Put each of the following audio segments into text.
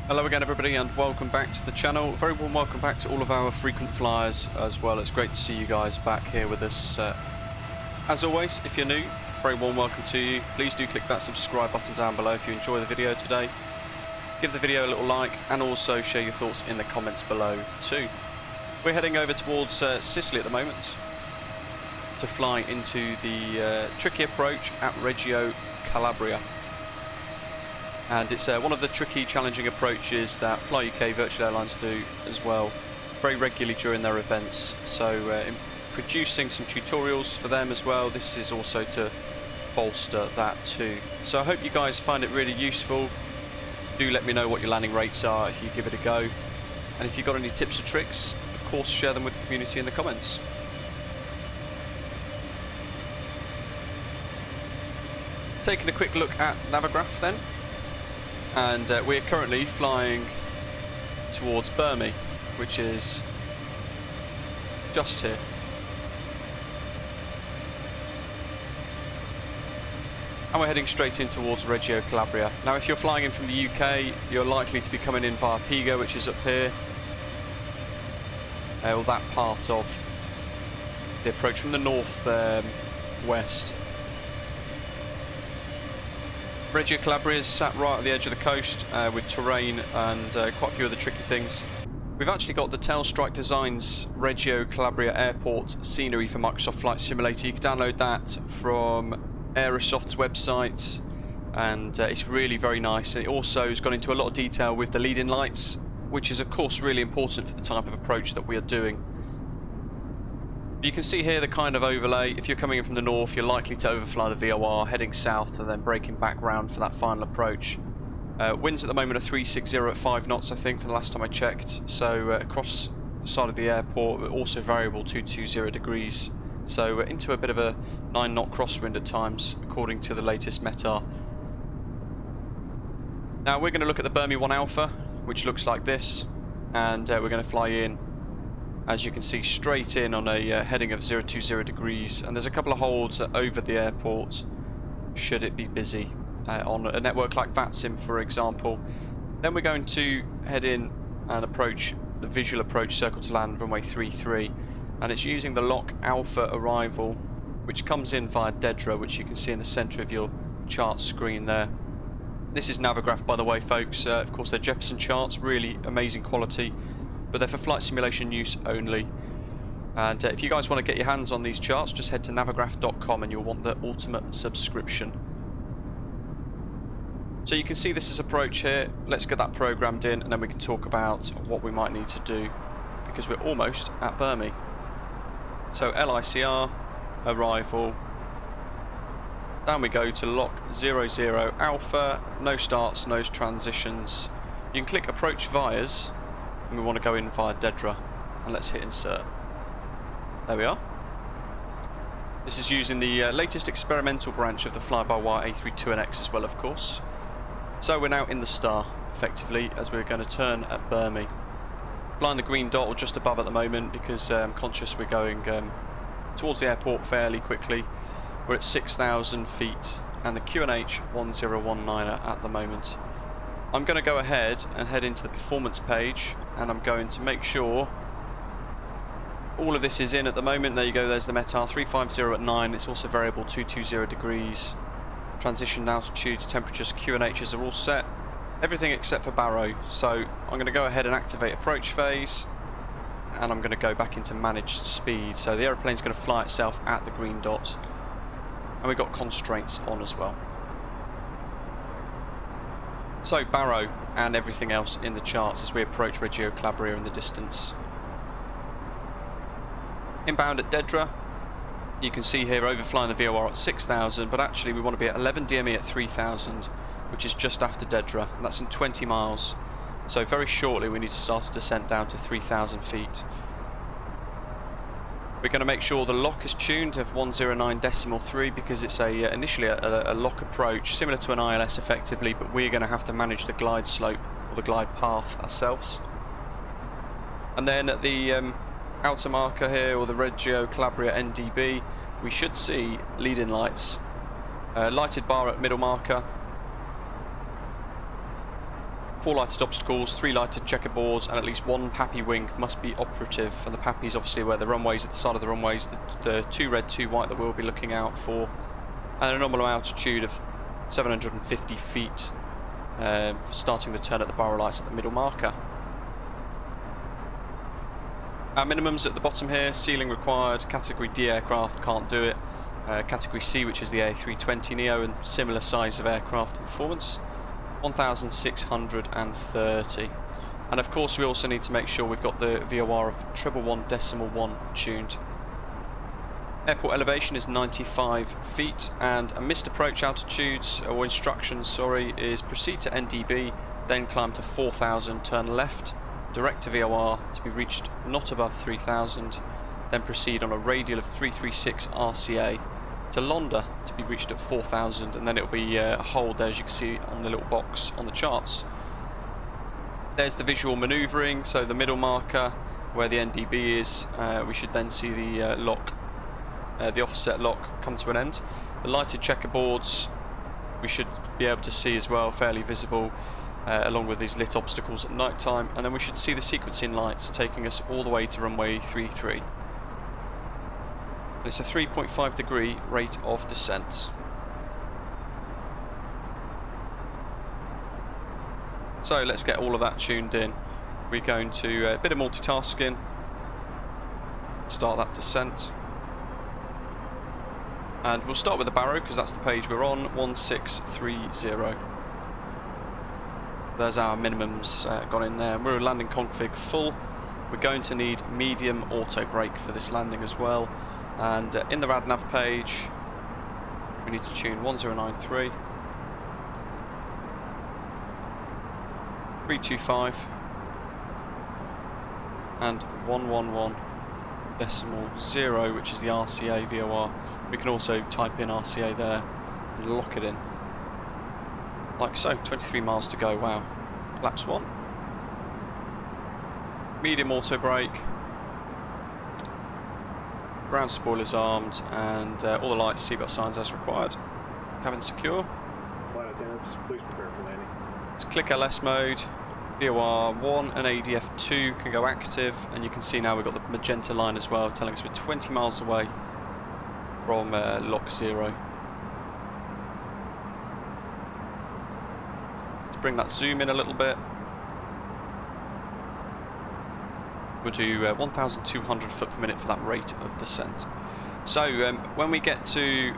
Hello again everybody and welcome back to the channel. Very warm welcome back to all of our frequent flyers as well. It's great to see you guys back here with us. As always, if you're new, very warm welcome to you. Please do click that subscribe button down below if you enjoy the video today. Give the video a little like and also share your thoughts in the comments below too. We're heading over towards Sicily at the moment to fly into the tricky approach at Reggio Calabria. And it's one of the tricky, challenging approaches that Fly UK Virtual Airlines do as well, very regularly during their events. So in producing some tutorials for them as well, this is also to bolster that too. So I hope you guys find it really useful. Do let me know what your landing rates are if you give it a go. And if you've got any tips or tricks, of course share them with the community in the comments. Taking a quick look at Navigraph then. And we're currently flying towards Burmi, which is just here. And we're heading straight in towards Reggio Calabria. Now if you're flying in from the UK, you're likely to be coming in via Pigo, which is up here. Or that part of the approach from the north west. Reggio Calabria is sat right at the edge of the coast with terrain and quite a few other tricky things. We've actually got the Tailstrike Designs Reggio Calabria Airport scenery for Microsoft Flight Simulator. You can download that from Aerosoft's website and it's really very nice. It also has gone into a lot of detail with the lead-in lights, which is of course really important for the type of approach that we are doing. You can see here the kind of overlay. If you're coming in from the north, you're likely to overfly the VOR, heading south and then braking back round for that final approach. Winds at the moment are 360 at 5 knots, I think, for the last time I checked. So across the side of the airport, also variable 220 degrees. So into a bit of a 9-knot crosswind at times, according to the latest METAR. Now we're going to look at the Burmi 1 Alpha, which looks like this, and we're going to fly in, as you can see, straight in on a heading of 020 degrees, and there's a couple of holds over the airport should it be busy on a network like VATSIM, for example. Then we're going to head in and approach the visual approach circle to land runway 33, and it's using the LOC Alpha arrival, which comes in via Dedra, which you can see in the center of your chart screen there. This is Navigraph, by the way, folks. Of course they're Jeppesen charts, really amazing quality, but they're for flight simulation use only. And if you guys want to get your hands on these charts, just head to navigraph.com and you'll want the ultimate subscription. So you can see this is approach here. Let's get that programmed in and then we can talk about what we might need to do, because we're almost at Burmi. So LICR, arrival. Down we go to LOC 00 Alpha, no starts, no transitions. You can click approach vias, and we want to go in via Dedra, and let's hit insert. There we are. This is using the latest experimental branch of the flybywire A32NX as well, of course. So we're now in the star, effectively, as we're going to turn at Burmi. Flying the green dot, or just above at the moment, because I'm conscious we're going towards the airport fairly quickly. We're at 6,000 feet, and the QNH 1019er at the moment. I'm going to go ahead and head into the performance page, and I'm going to make sure all of this is in at the moment. There you go, there's the METAR 350 at 9, it's also variable 220 degrees. Transition altitudes, temperatures, QNHs are all set. Everything except for baro. So I'm going to go ahead and activate approach phase, and I'm going to go back into managed speed. So the aeroplane's going to fly itself at the green dot, and we've got constraints on as well. So baro and everything else in the charts as we approach Reggio Calabria in the distance. Inbound at Dedra, you can see here overflying the VOR at 6,000, but actually we want to be at 11 DME at 3,000, which is just after Dedra, and that's in 20 miles. So very shortly we need to start a descent down to 3,000 feet. We're going to make sure the lock is tuned to 109.3 because it's initially a lock approach, similar to an ILS effectively, but we're going to have to manage the glide slope or the glide path ourselves. And then at the outer marker here, or the Reggio Calabria NDB, we should see lead-in lights. Lighted bar at middle marker. 4 lighted obstacles, 3 lighted checkerboards, and at least 1 PAPI wing must be operative. And the PAPI is obviously where the runways, at the side of the runways, the 2 red, 2 white that we'll be looking out for, and a nominal altitude of 750 feet for starting the turn at the barrel lights at the middle marker. Our minimums at the bottom here: ceiling required, category D aircraft can't do it, category C, which is the A320neo and similar size of aircraft performance, 1,630. And of course we also need to make sure we've got the VOR of 111.1 tuned. Airport elevation is 95 feet, and a missed approach altitude, or instructions, sorry, is proceed to NDB, then climb to 4,000, turn left, direct to VOR to be reached not above 3,000, then proceed on a radial of 336 RCA to Londa to be reached at 4,000, and then it'll be a hold there, as you can see on the little box on the charts. There's the visual manoeuvring, so the middle marker where the NDB is, we should then see the lock, the offset lock come to an end. The lighted checkerboards we should be able to see as well, fairly visible, along with these lit obstacles at night time, and then we should see the sequencing lights taking us all the way to runway 33. It's a 3.5 degree rate of descent. So let's get all of that tuned in. We're going to a bit of multitasking, start that descent, and we'll start with the Barrow because that's the page we're on, 1630. There's our minimums gone in there. We're landing config full. We're going to need medium auto brake for this landing as well. And in the RadNav page, we need to tune 1093, 325, and 111.0, which is the RCA VOR. We can also type in RCA there and lock it in. Like so, 23 miles to go, wow. Laps 1. Medium auto brake. Ground spoilers armed, and all the lights, seatbelt signs as required. Cabin secure. Flight attendants, please prepare for landing. Let's click LS mode. VOR 1 and ADF 2 can go active, and you can see now we've got the magenta line as well, telling us we're 20 miles away from lock 0. Let's bring that zoom in a little bit. We'll do 1,200 foot per minute for that rate of descent. So when we get to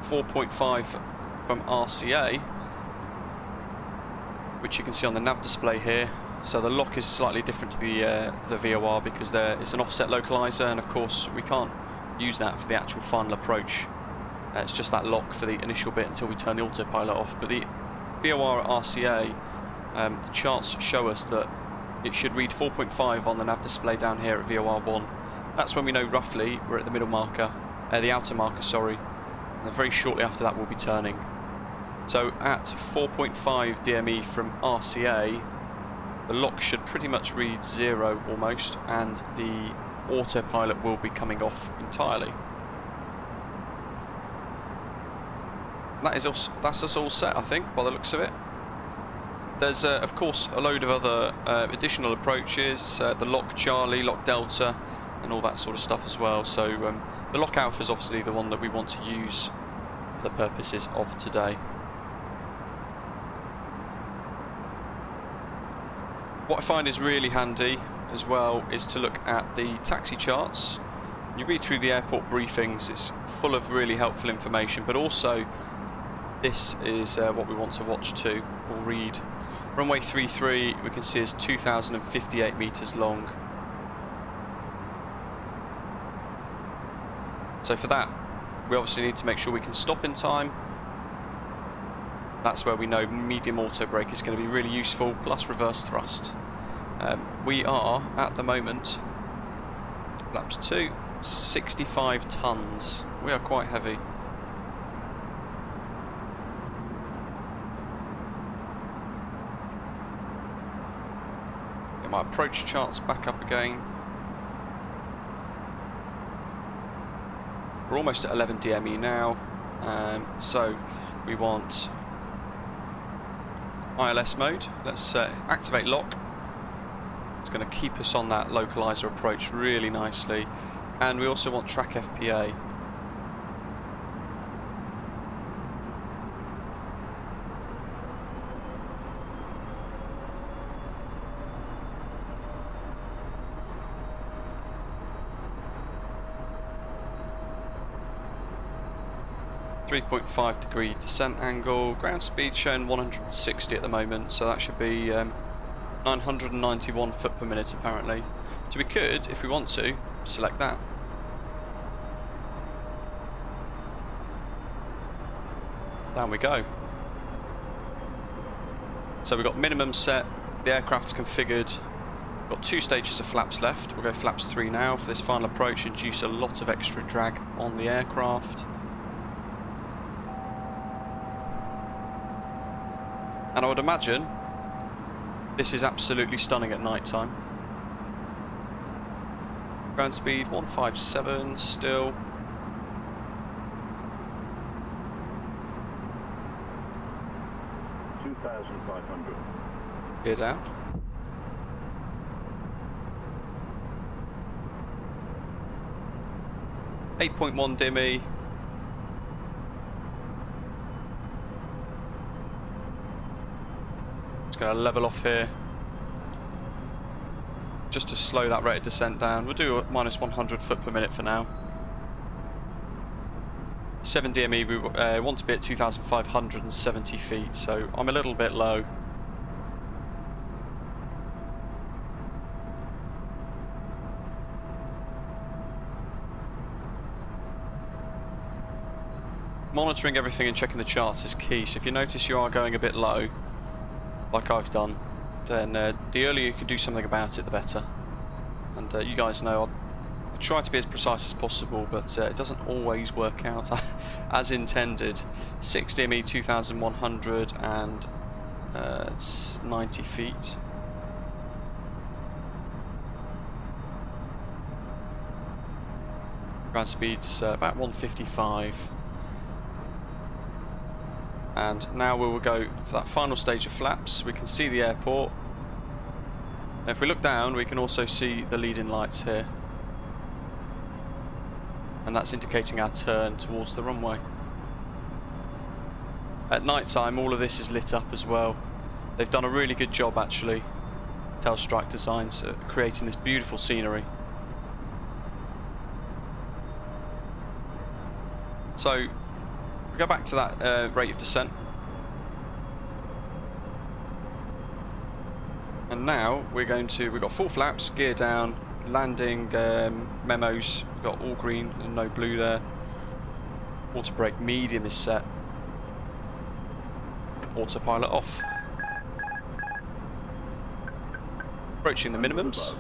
4.5 from RCA, which you can see on the nav display here, so the lock is slightly different to the VOR because it's an offset localizer, and of course we can't use that for the actual final approach. It's just that lock for the initial bit until we turn the autopilot off. But the VOR at RCA, the charts show us that it should read 4.5 on the nav display down here at VOR 1. That's when we know roughly we're at the middle marker, the outer marker, sorry, and then very shortly after that we'll be turning. So at 4.5 DME from RCA, the lock should pretty much read 0 almost, and the autopilot will be coming off entirely. That's us all set, I think, by the looks of it. There's of course a load of other additional approaches, the lock Charlie, lock Delta, and all that sort of stuff as well. So the lock Alpha is obviously the one that we want to use for the purposes of today. What I find is really handy as well is to look at the taxi charts. You read through the airport briefings, it's full of really helpful information, but also this is what we want to watch too, or read. Runway 33 we can see is 2,058 metres long. So for that we obviously need to make sure we can stop in time. That's where we know medium auto brake is going to be really useful, plus reverse thrust. We are at the moment, laps 2, 65 tonnes. We are quite heavy. Get my approach charts back up again. We're almost at 11 DME now, so we want ILS mode. Let's activate lock. It's going to keep us on that localizer approach really nicely. And we also want track FPA. .5-degree descent angle, ground speed shown 160 at the moment, so that should be 991 foot per minute apparently. So we could, if we want to, select that. Down we go. So we've got minimum set, the aircraft's configured, we've got 2 stages of flaps left. We'll go flaps 3 now for this final approach, induce a lot of extra drag on the aircraft. And I would imagine this is absolutely stunning at night time. Ground speed 157 still. Gear down. .1 dimmy. Going to level off here just to slow that rate of descent down. We'll do a -100 foot per minute for now. 7 DME, we want to be at 2,570 feet, so I'm a little bit low. Monitoring everything and checking the charts is key, so if you notice you are going a bit low, like I've done, then the earlier you can do something about it, the better. And you guys know I try to be as precise as possible, but it doesn't always work out as intended. 6 DME 2,190 feet. Ground speed's about 155. And now we will go for that final stage of flaps. We can see the airport. And if we look down, we can also see the leading lights here. And that's indicating our turn towards the runway. At night time, all of this is lit up as well. They've done a really good job actually, Tailstrike Designs, creating this beautiful scenery. So, go back to that rate of descent, and now we've got full flaps, gear down, landing memos, we've got all green and no blue there. Auto brake medium is set, autopilot off. Approaching the minimums.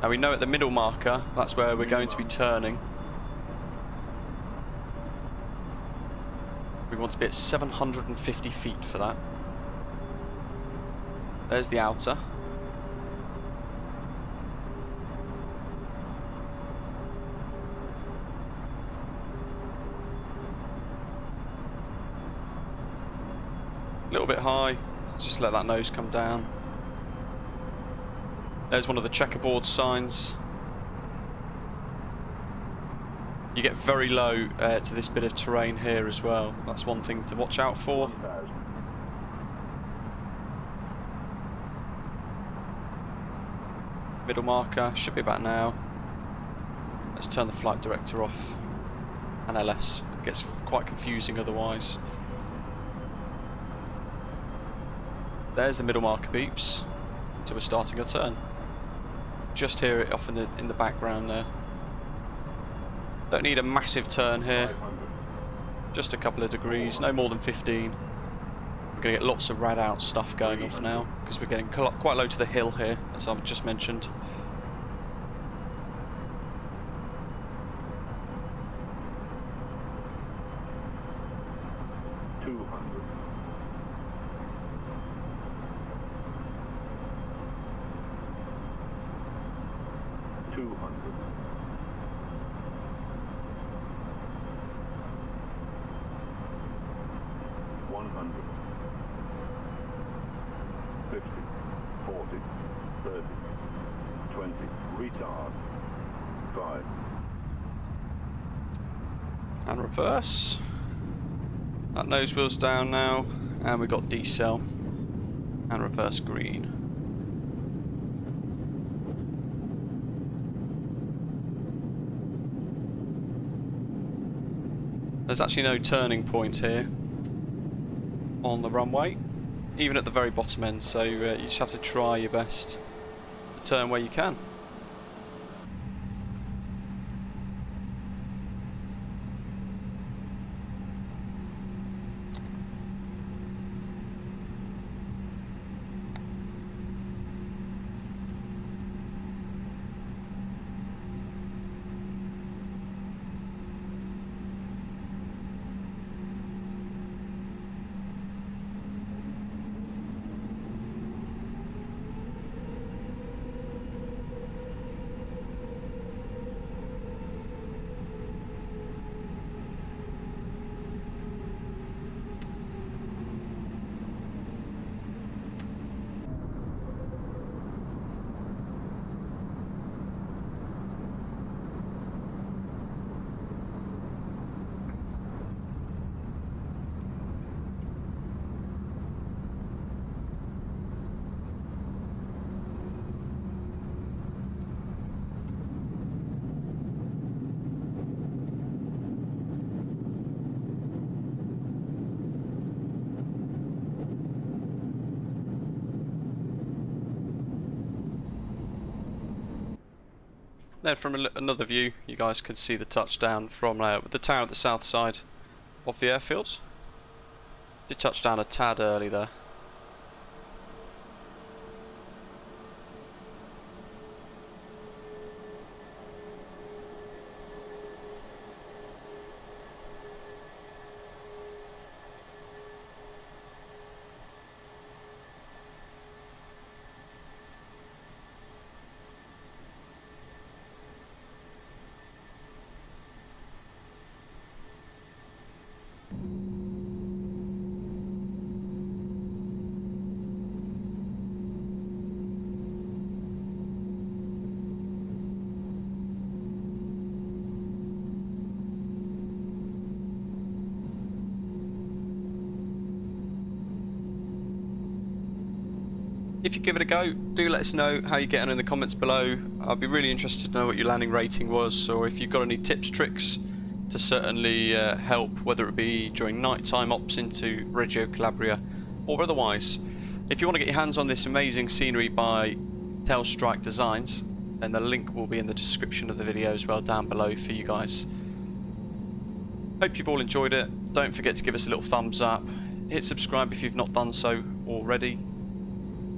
Now we know at the middle marker, that's where we're going to be turning. We want to be at 750 feet for that. There's the outer. A little bit high, just let that nose come down. There's one of the checkerboard signs. You get very low to this bit of terrain here as well. That's one thing to watch out for. Middle marker should be about now. Let's turn the flight director off and LS. It gets quite confusing otherwise. There's the middle marker beeps. So we're starting a turn. Just hear it off in the background there. Don't need a massive turn here. Just a couple of degrees, no more than 15. We're going to get lots of rad out stuff going off now because we're getting quite low to the hill here, as I've just mentioned. 100. 50, 40, 30, 20, retard, 5. And reverse. That nose wheel's down now, and we've got decel and reverse green. There's actually no turning point here on the runway, even at the very bottom end, so you just have to try your best to turn where you can. Then from another view, you guys can see the touchdown from the tower at the south side of the airfield. Did touch down a tad early there. If you give it a go, do let us know how you get on in the comments below. I'd be really interested to know what your landing rating was, or if you've got any tips, tricks to certainly help, whether it be during nighttime ops into Reggio Calabria or otherwise. If you want to get your hands on this amazing scenery by Tailstrike Designs, then the link will be in the description of the video as well down below for you guys. Hope you've all enjoyed it. Don't forget to give us a little thumbs up, hit subscribe if you've not done so already,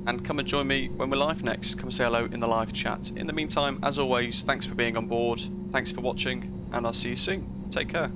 and come and join me when we're live next. Come say hello in the live chat. In the meantime, as always, thanks for being on board, thanks for watching, and I'll see you soon. Take care.